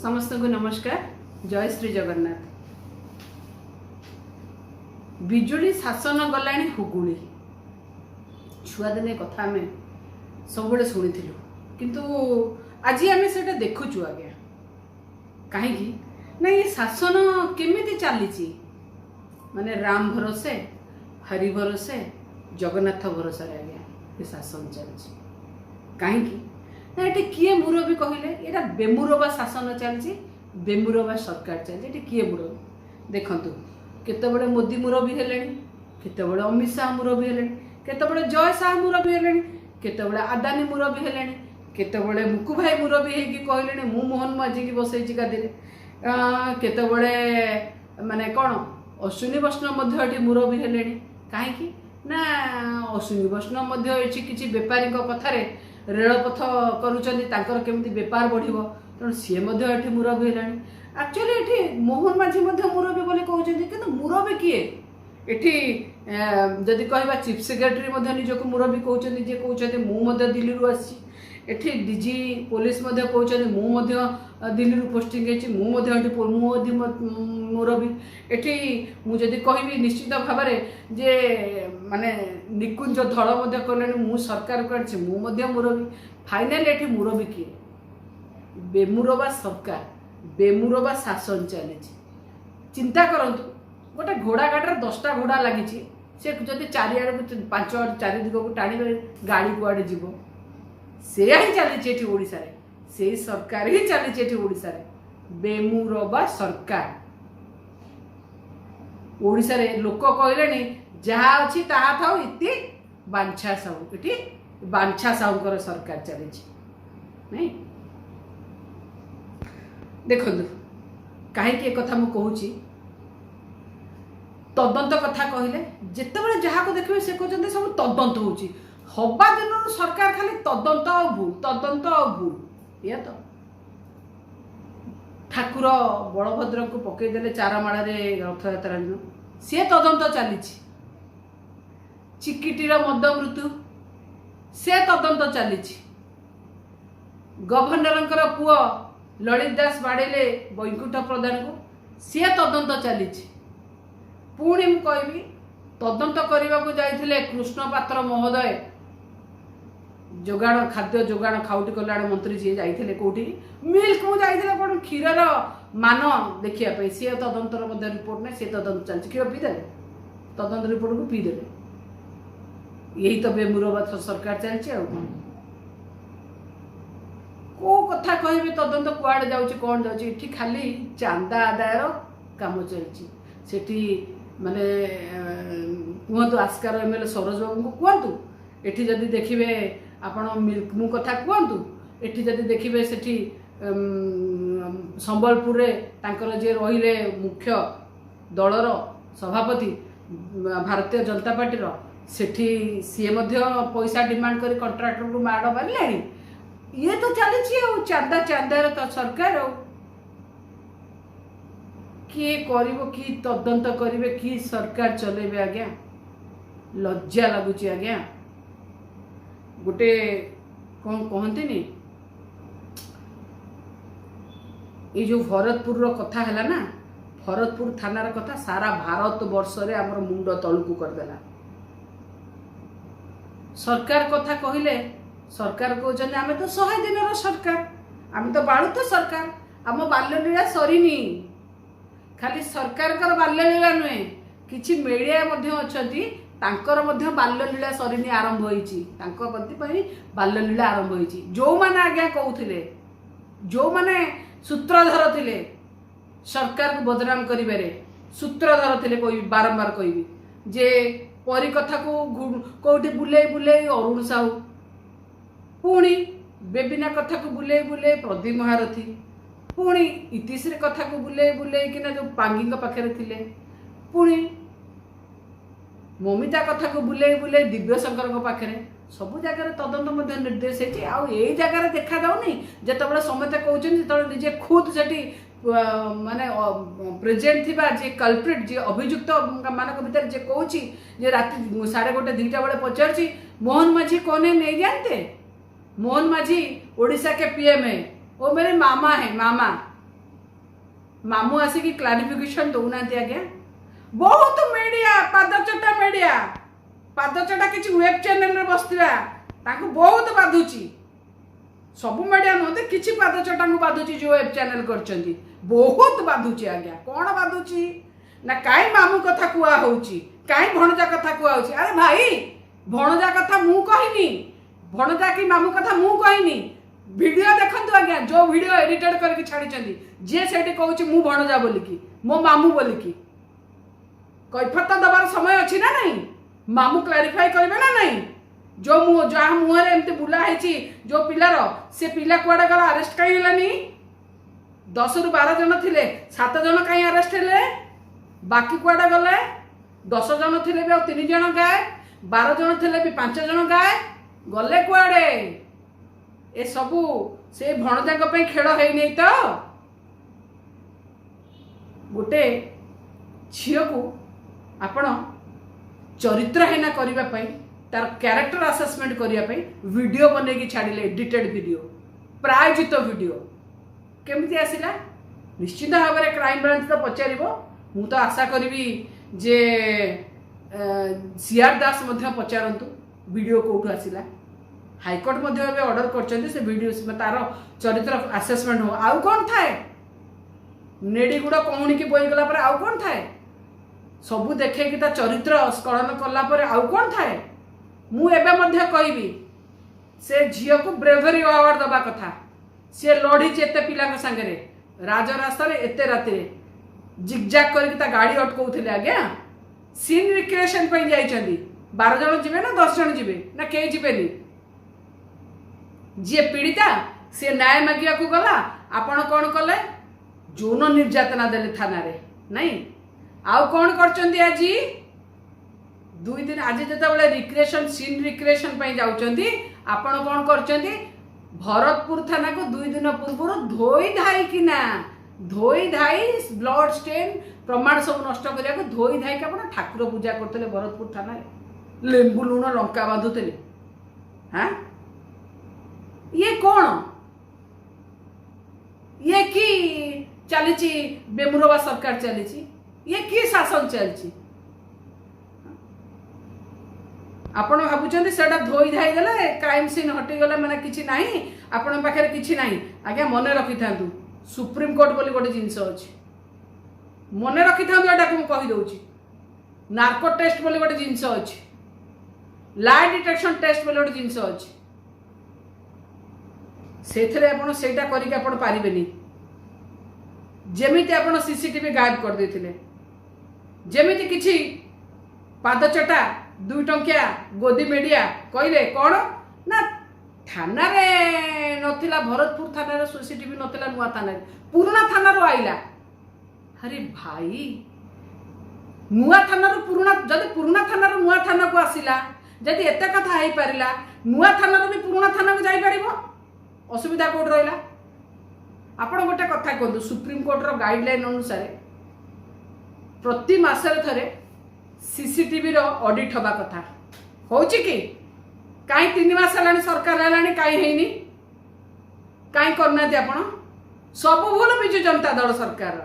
समस्त को नमस्कार। जय श्री जगन्नाथ। बिजुली शासन गलाणी हुगुली छुआ दिने कथा आम सब शुणी किंतु आज आम से देखुचु आज्ञा कहीं ना ये शासन केमिति चली माने राम भरोसे हरि भरोसे जगन्नाथ भरोसा आज्ञा ये शासन चलती कहीं ना ये किए मुरबी कहले यहाँ बेमुरबा शासन चलती बेमुरबा सरकार चलती किए मुरबी देखु केतबे मोदी मुरबी हेले केतबे अमित शाह मुरबी हेले केतबे जय शाह मुरबी हेले केतबे आदानी मुरबी हेले केतबे मुकु भाई मुरबी होगी कहले मु मोहन माझी की बसई गादी केतबे माने कौन अश्विनी वैष्णव मुरबी हेले कहीं ना अश्विनी वैष्णव किसी बेपारी कथार रेलपथ कर केमती बेपार बढ़ो तेणु सी मुरबी है एक्चुअली ये मोहन माझी मुरबी बोली कहते कि मुरबी किए एठी जदि कह चीफ सेक्रेटरी निजक मुरबी कहते जे कहते मुझे दिल्ली आसी एठी डीजी पुलिस कहते मुझे दिल्ली पोस्टिंग होती मुरबी एठी मुझे कहबी निश्चित भाव जे माने निकुंज धड़ कहले मु सरकार काढ़ी मुरबी फाइनाल एठी मुरबी किए बेमुरबा सरकार बेमुरबा शासन चली चिंता करंतु गोटे घोड़ा गाड़ी 10टा घोड़ा लगी से जदि चारिआड़ 5 चारि दिग को टाणी गाड़ी कुआड़े जीव से ही चली ओडिशा रे से सरकार ही चली ओडिशा रे बेमुरबा सरकार ओडिशा रे लोक कहले जहाँ अच्छी ताहा थाउ इति बांछा साहू इति बांछा साहूकर सरकार चली नहीं देखु कहीं कथा मु कहूँ तदंत कथा कहले जितेबाला जहाँ को देखिए से कहते सब तदंत होची हवा दिन सरकार खाली तदंत आ भूल तदंत आ भूल या तो ठाकुर बलभद्र को पकईदे चारमाड़ रथ यात्रा दिन सी तदंत चली चिकिटीर मद मृत्यु से तदंत चली गवर्नर पुओ ललित दास बाड़े वैकुंठ प्रधान को सी तदंत चली पुणी मु कहबी तदंत करने को जाइए कृष्ण पात्र महोदय जोगाण खाद्य जोगाण खाउटी कल्याण मंत्री जी जाइए कौटी मिल्क को जाइए कौन क्षीर मान देखापी सी तदंतर रिपोर्ट ना सी तदंत चलती क्षीर पीदे तदंत रिपोर्ट को पीदे यही तो बेमुरबा सरकार चलती को कथा कहबे तदंत कुआड़े जाउची कौन जाउची इठी खाली चांदा आदायर काम चलची सेठी माने कहतु आस्कार एमएलए सरोज बाबू को कहतु एठी जदि देखिबे आपण मिल्क मु कथा कहतु एठी जदि देखिबे सेठी संबलपुर रे तांकर जे रहिले मुख्य दलर सभापति भारतीय जनता पार्टी रो सेठी सीए मध्य पैसा डिमांड करी कॉन्ट्रैक्टर को माड़ मारलानी ये तो चली चांदा चांदार तो सरकार किए करिवो कि तदंत करिवे कि सरकार चलेबे आज्ञा लज्जा लगुच आज्ञा गोटे कौन कहते ये जो भरतपुर रो कथा है ना भरतपुर थानार कथा सारा भारत वर्ष रे हमर मुंड तलकू करदेला सरकार कथा कहले सरकार कहते आम तो 100 दिन सरकार आम तो बाड़ू तो सरकार आम बाल्यलीला सरीनी खाली सरकार बाल्यलीला नुहे किछि मीडिया अच्छा बाल्यलीला सरीनी आरंभ होती बाल्यलीला आरंभ होती जो मैंने आज्ञा कहते जो मैंने सूत्रधर थे सरकार को बदनाम करें सूत्रधर थे बारंबार कहबी जे परी कथा को कौटी बुले बुले अरुण साहू पुणी बेबिना कथा को बुले बुले प्रदीप महारथी पुणी इतिश्री कथा को बुले बुले कि जो पांगी पाखे थे पुणी ममिता कथा को बुले बुले दिव्यशंकर पाखे सबू जगह तदंत निर्देश होती जगार देखा जाऊनी जिते समस्ते कहते जो निजे खुद से माने प्रेजेंट थिबा जे कल्प्रिट जे अभियुक्त मानक भीतर जे कहूँ जे राति 1:30 2टा बेले पचार मोहन माझी कौन नहीं जानते मोहन माझी ओडिशा के पीएम है, वो मेरे मामा है, मामा मामू आसिकी क्लारिफिकेशन दौना आज्ञा बहुत मीडिया पादचटा मीडिया पादचटा किसी वेब चैनल में बसवा बहुत बाधुची सब मीडिया नुहते किसी पादचटा को बाधुची जो वेब चैनल कर बहुत बाधुची आज्ञा कौन बाधुची ना कहीं मामू कथा कुआ होची कहीं भणजा कथा कुआ होची अरे भाई भणजा कथा मु कहनी भणजा की मामू कथा मु कहनी वीडियो देखंतु आज्ञा जो वीडियो एडिटेड करके छाड़ी जे सेठी कहूची मु भणजा बोलिकी मो मामू बोलिकी कैफत दबार समय अच्छी ना नहीं मामू क्लारिफाई करेंगे ना नहीं जो जहाँ मुहर एमती बुला है जो पिलार से पिला कुआडे गला अरेस्ट कहीं हेलानी 10 ରୁ 12 जन थिले 7 जन कहीं अरेस्ट हेले बाकी कुआडे गले 10 जन थिले भी 3 जन गाए 12 जन थिले भी 5 जन गाए गले कुआडे ए सबू से भणजाक पे खेल है नहीं तो गोटे झील को आपण चरित्रहीन करने तार कैरेक्टर असेसमेंट करने वीडियो बनई छाड़िले एडिटेड वीडियो प्रायोजित वीडियो केमती आसला निश्चित भाव में क्राइम ब्रांच तो पचार मु तो आशा करी जे सीआर दास पचारतु वीडियो कौटू आसला हाईकोर्ट ऑर्डर कर वीडियो तार चरित्र असेसमेंट हो आउ कौन थाए नेड़ी गुड़ कौन की बोई गला आउ कौन थाए सबू देखे कि चरित्र स्खलन कलापर आउ कौन थाए मु एबे मध्य कहबी से झील को ब्रेवरी अवार्ड दबा कथा सी लड़ी एत पिला सागे राजरास्ता एत राति जिगजाग कर गाड़ी अटकाउे आज्ञा सीन रिक्रिएशन 12 जन जीवे ना 10 जन जीवे ना कई जीवेनि जी पीड़िता सी न्याय मागिया को गला आपण कौन कले जौन निर्यातना देले थाना रे नहीं आउ कौन करचंदी आज 2 दिन आज जिते रिक्रिएशन सीन रिक्रिएशन जाउचंदी आपण कौन करचंदी भरतपुर थाना को 2 दिन पूर्व धोई धाई किना धोई धाई ब्लड स्टेन प्रमाण सब नष्ट करिया को धोई धाई के आपण ठाकुर पूजा करतले भरतपुर थाना रे लेंबू लुण लंका बांधुतले हां ये कौन ये की चली बेमुरवा सरकार चली ये की शासन चलती आपण भावुं से धोई धाई गले क्राइम सीन हटिगला मैंने किसी ना आपण पाखे किसी ना आज्ञा मन रखी था सुप्रीम कोर्ट बोली गोटे जिनस अच्छी मन रखी था यहाँ को कहीदे नार्को टेस्ट बोली गोटे जिनस अच्छी लाई डिटेक्शन टेस्ट बोली गोटे जिनस अच्छी से करके पारे जमीती आप सीसीटीवी गायब कर देथिले जमीती किछि पादचटा 2 टंकिया गोदी मीडिया कहले कौन ना थाना रे नथिला भरतपुर थाना रे सीसीटीवी नथिला नुआ थाना पुराना थाना रो आइला अरे भाई नुआ थाना रो पुराना जदि पुराना थाना रो नुआ थाना को आसिला जदि एते कथा हेई परिला नुआ थाना रो भी पुराना थाना को जाई परिबो असुविधा कोड रहिला आपण गोटे कथा कहतु सुप्रीम कोर्ट रो गाइडलाइन अनुसार प्रति मासरे थरे सीसीटीवी रो ऑडिट हवा कथा होची कि काई 3 मास हलानी सरकार हलानी काई हेनी काई करना दे आपण सब भूल बिजु जनता दल सरकार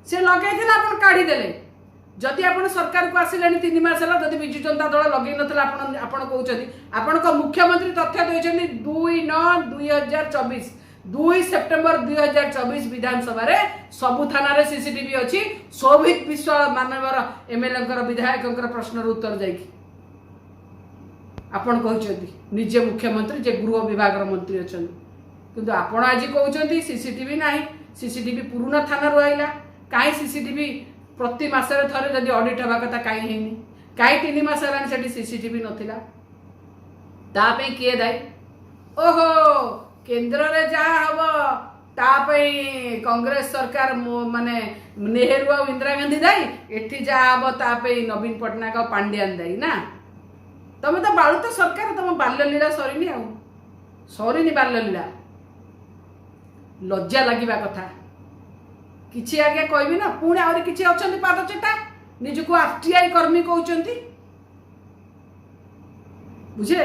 से लगे थिला आपण काढी देले जदि आपण सरकार को आसिलानी 3 मास हला जदि बिजु जनता दल लगे नथला आपण कहउछथि आपण को मुख्यमंत्री तथ्य दैछथि 2/9/2024 2 सेप्टेम्बर 2024 विधानसभा रे सबु थाना रे सीसीटीवी अच्छी सौभिक विश्वास मानवर एमएलए विधायक प्रश्न उत्तर जाइकी आपण कहउछथि निजे मुख्यमंत्री जे गृह विभाग रो मंत्री अछन किंतु आपण आज कहउछथि सीसीटीवी नाही सीसीटीवी पुराना थाना रो आइला काई सीसीटीवी प्रति मासरे थरे जदि ऑडिट हवा कथा काई हेनी काई 3 मास हलानी सेठी सीसीटीवी नथिला ता पे किए दाई ओहो केंद्र रे जा हबो तापई कांग्रेस सरकार माने नेहरू और इंदिरा गांधी दाई एठी जा हबो तापई नवीन पटनायक और पांड्यान दाई ना तमे तो बाळू तो सरकार तुम बाल्य लीला सरीनी आ सरीनी बाल्य लीला लज्जा लगिबा कथा किछि आगे कहबी ना पुणे आउरी किछि अछंती पादचटा निजको आरटीआई कर्मी कहउचंती बुझे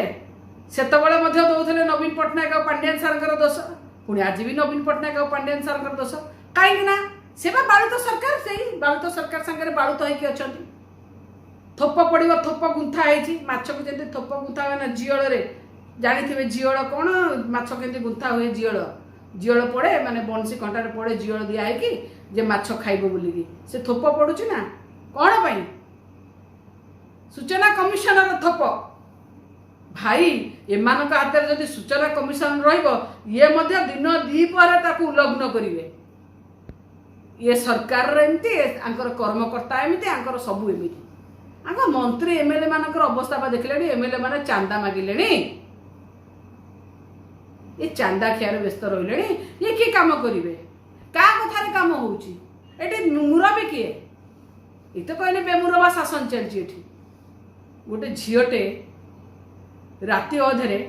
सेतबळे मध्य दउथले नवीन पटनायक और पांड्यान सरकार दोष पुणी आज भी नवीन पटनायक और पांड्यान सरकार दोष कहीं ना से बालुत सरकार से बालुत सरकार सागर बालुत होइके अछंती थोप पड़ो थोप गुंथा है माछ को जमी थोप गुंथा हुए ना जियल जानी जियल कौन माछ के गुंथा हुए जियल पड़े माने बंसी कंटार पड़े जियल दिखाई कि जे माछ खाइब बोलिकी से थोप पड़ुची ना कौन पाई सूचना कमिशनर थोप भाई एमान हाथ में जब सूचना कमिशन रे दिन दीपर उल्लंघन करेंगे ये सरकार एमती कर्मकर्ता एमती सबू एमती मंत्री एमएलए मानकर अवस्था देखले एमएलए माने चांदा मागिले ये चांदा खियार व्यस्त रही ये किए काम करेंगे क्या कथार काम होती मुरबी किए ये तो कहले बेमुरबा शासन चलती गोटे झीटे राति अधे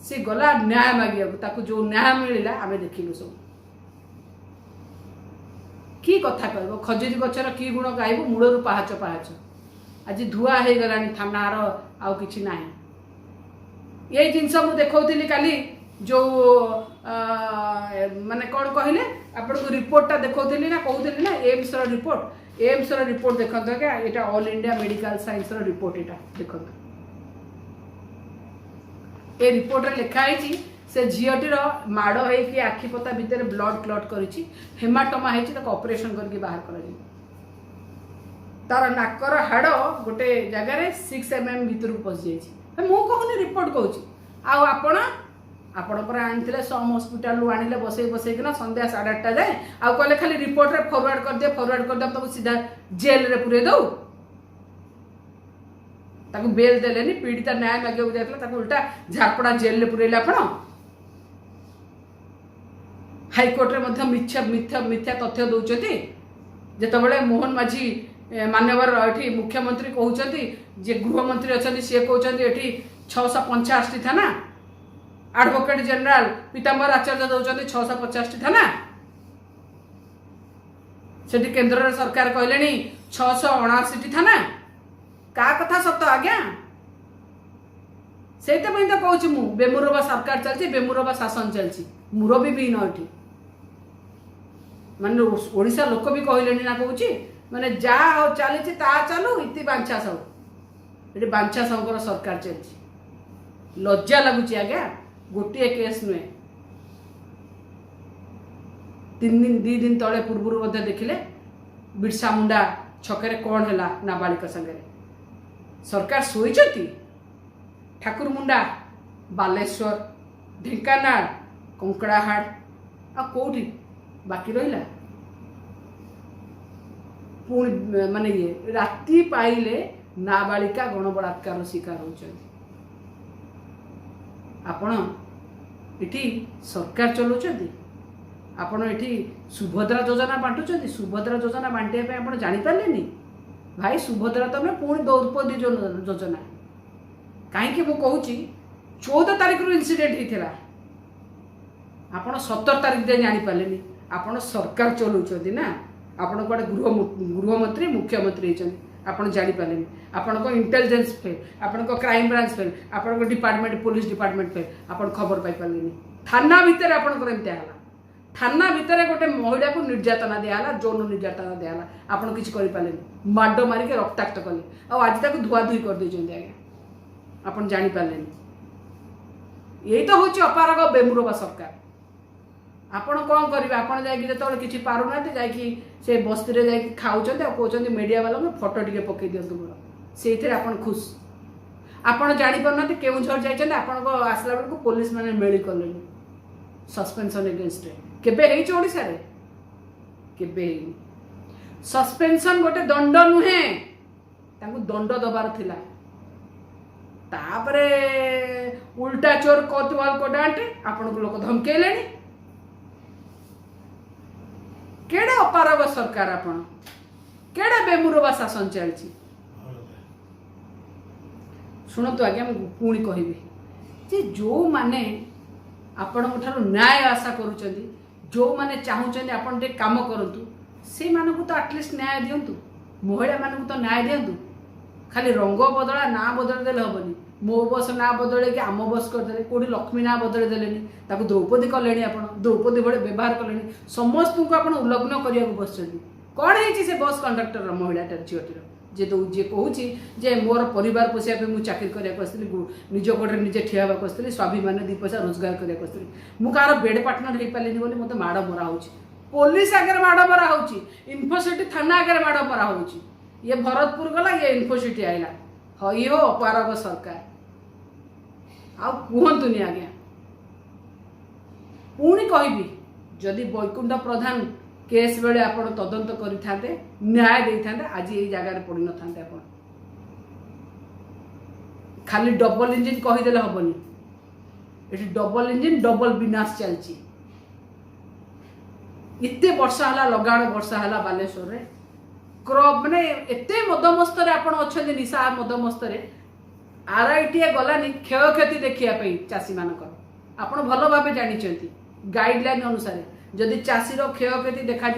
से गला न्याय मागिया जो न्याय मिलला आम देखिलु सब कि कथा कह खजुरी गचर कि गुण गायबू मूलर पाहाच पाहाच आज धुआ हो गला थानार आउ कि ना ये जिनस मुझे देखी काली जो माने कौन कहले आपन को रिपोर्टा देखौली ना कहूली ना एम्स रिपोर्ट देखो क्या यहाँ all India medical science report यहाँ देखो ये रिपोर्ट रे लिखाई से झीटीर माड़ हो आखिपता भितर ब्लड क्लट कर हेमाटोमा होती ऑपरेशन करके बाहर कर तार नाकर हाड़ गोटे जगार 6 mm भितर पशि जाइए मु कहूनी रिपोर्ट कहूँ आपण पर आनी सम हस्पिटाल आनिले बसैकिना संध्या 8:30 जाए आउ कहले खाली रिपोर्ट रे फॉरवर्ड कर दे तुमको सीधा जेल रे पुरे दो ताकू बेल देलेनी पीड़िता न्याय मागे जाता उल्टा झारपड़ा जेल रे पुरेला आपण हाईकोर्ट रे मिथ्या तथ्य दौरान जिते मोहन माझी मान्यवर ये मुख्यमंत्री कहते जे गृहमंत्री अच्छा सी कहते ये 685 थाना एडवोकेट जनरल पीताम्बर आचार्य दौरान 650 थाना से केंद्र सरकार कहले 679 थाना का कथा सत आज्ञा से तो कहूँ मु बेमुरबा सरकार चलती बेमुरबा शासन चलती मुरबी भी नठी माने ओडिशा लोक भी कहले ना कहूँ माने जा चली चलू इति बांछा सब ये बांछा सबकर सरकार चलती लज्जा लगुच आज्ञा गोटे केस नुहे 2 दिन तले पूर्व देखिले बिरसा मुंडा छकरे कौन है नाबालिका संगे सरकार शोची ठाकुर मुंडा बालेश्वर ढेंकानाल कंकड़ाहाड़ आ कौटी बाकी रहा पुणी माने ये राति पाइले नाबालिका गणबलात्कार शिकार होती आपण इटी सरकार चलाउछन्ति आपण इटी सुभद्रा योजना बांटुछन्ति सुभद्रा योजना बांटिया पे आपण जानि पारलेनी भाई सुभद्रा तो मैं पुणी द्रौपदी योजना कहीं मु कहूँ 14 तारिख रु इनसीडेंट होता आपण 17 तारिख जाए जापारे आपण सरकार चलाउछन्ति ना आपण कड़े गृहमंत्री मुख्यमंत्री होती आपण जापारे आपण इंटेलिजेंस फेल आपण क्राइम ब्रांच फेल आपण डिपार्टमेंट पुलिस डिपार्टमेंट फेल आपण खबर पाई पारे थाना भितर आपमती है थाना भितर गोटे महिला को निर्यातना दिहला जौन निर्यातना दिहला आपण किसी करें माड मारिक रक्ताक्त कले आज तक धुआ धुई कर देते आज्ञा आपण जापारे यही तो हूँ अपारग बेमुरबा सरकार आपण कौन करेंगे आपड़ जो किसी पारना जा बस्ती जा खाऊँ कहते मीडिया वाला फोटो टे पकई दिंतु मोर से आप खुश आपड़ जापारना केउझर जाइए आपण आसला बेलू पुलिस मैंने मेल कले सस्पेंशन एगेन्स्ट केबे ओडिशा रे केबे सस्पेंशन गोटे दंड नुहे दंड दबार थिला तापरे उल्टा चोर कोतवाल को डांटे आपण को लोक धमकेले केड़े अपारग सरकार आपण केड़े बेमुरबा शासन चलती शुणु आज्ञा पुणी कहबी जो माने आपण न्याय आशा करुँच जो माने चाहूँ आपन टे काम करंतु से मानकु तो एटलिस्ट न्याय दिंतु महिला मानकु तो न्याय दिंतु खाली रंग बदला ना बदल देले हेनी मो बस ना बदल के आम बस करदे कौटी लक्ष्मी ना बदल देलेनी ताकू द्रौपदी कले आप द्रौपदी भले व्यवहार कले समस्त को आप उल्लग्न करने बस कौन है से बस कंडक्टर महिलाटा झीटर जे जे कहूँ जे मोर परिवार पोषापी मुझे चाकरी करने निज गोटे निजे ठिया होगा स्वाभिमान 2 पैसा रोजगार करने मुझे कहार बेड पार्टनर हो पारे बोली मत माड़ मरा हो पुलिस आगे माड़ मरा हो इन्फोसिटी थाना आगे माड़ मरा हो ये भरतपुर गला ये इन्फोसिटी आईला हई हो अपारग सरकार आहुनी आज्ञा पुणी कहबी जदि वैकुंठ प्रधान केस बेले आप तदंत करते न्याय देते आज ये जगार पड़ न था खाली डबल इंजिन कहीदे हेनी ये डबल इंजिन डबल विनाश चलती इतने वर्षा है लगाण वर्षा है बालेश्वर में माने एत मदमस्त अच्छा निशा मदमस्त आरआईटी गलानी क्षय क्षति देखापी चाषी मानक आप भल भाव जानते गाइडलाइन अनुसार जदि चाषीर क्षय क्षति देखा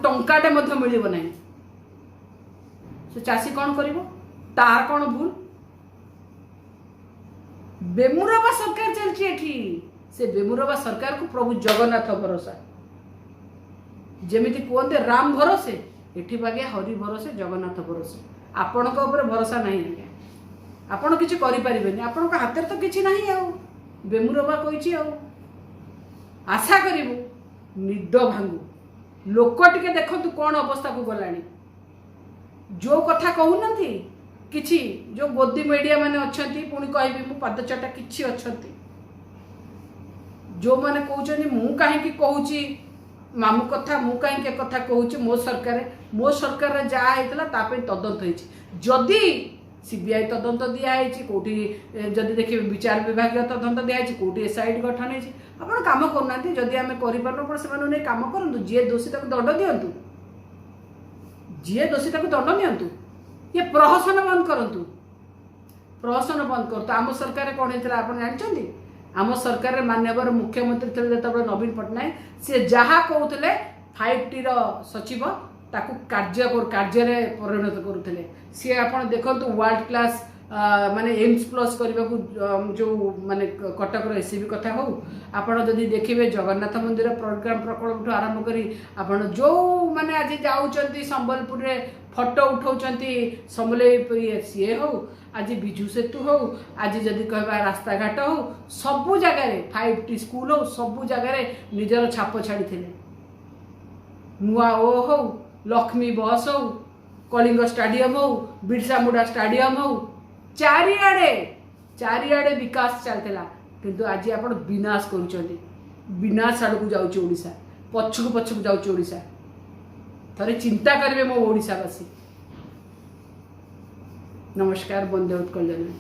टंकाटे मिल ना से चाषी कौन कर तार कौन भूल बेमुरबा सरकार चलती से बेमुरबा सरकार को प्रभु जगन्नाथ भरोसा जमीती कहते राम भरोसे एठी बागे हरि भरोसे जगन्नाथ भरोसे आपण भरोसा नहीं आज्ञा आपण किसी करें आपण हाथ तो किसी ना बेमुरबा कही आशा करूँ निद भांगू लोक टिके देखु कौन अवस्था को गलानी जो कथा कहूना किछि जो गोदी मीडिया माने अच्छा पुणी कहबी मु पादचटा किछि अच्छी जो माने कहउछनी मु काहे कहूची मामू कथा मु कहीं कथा कहूँ मो सरकार जहाँ होता ताप तदंत होती जदि सीबीआई तदंत दिखाई कौटी जदि देखिए विचार विभाग तदंत दिखाई कौटी एसआईटी गठन होती आप कम करना जदि आम कर से कम करूँ जी दोषी दंड दिंतु जी दोषी दंड दिंतु ये प्रहसन बंद करूँ प्रहसन बंद करूँ आम सरकार कौन होता आप जानते आम सरकार माननीय मुख्यमंत्री थे जो नवीन पट्टनायक सी जहाँ कहते 5T सचिव ताकू कार्य परिणत करुले सी आप देखु वर्ल्ड क्लास माने एम्स प्लस करने को जो माने कटक एससीबी कथा हो आपड़ जदि देखिए जगन्नाथ मंदिर प्रोग्राम प्रकल्प आरंभ करी आपड़ जो माने आज जाऊँच संबलपुर में फटो उठाऊँच समलेई सी हो आज विजु सेतु हो आज जदि कह रास्ता घाट हो सबू जगार 5T स्कूल हो सबू जगार निजर छाप छाड़ी नुआ ओ हो लक्ष्मी बस हो कलिंग स्टाडियम हो बिरसा मुंडा स्टाडियम हो चारिआडे विकास चलता किंतु आज आप विनाश कर विनाश आड़ को जाऊँगी पछकू जाऊँगी थे चिंता करेंगे मो ओडिशावासी। नमस्कार, वंदे उत्कल जननी।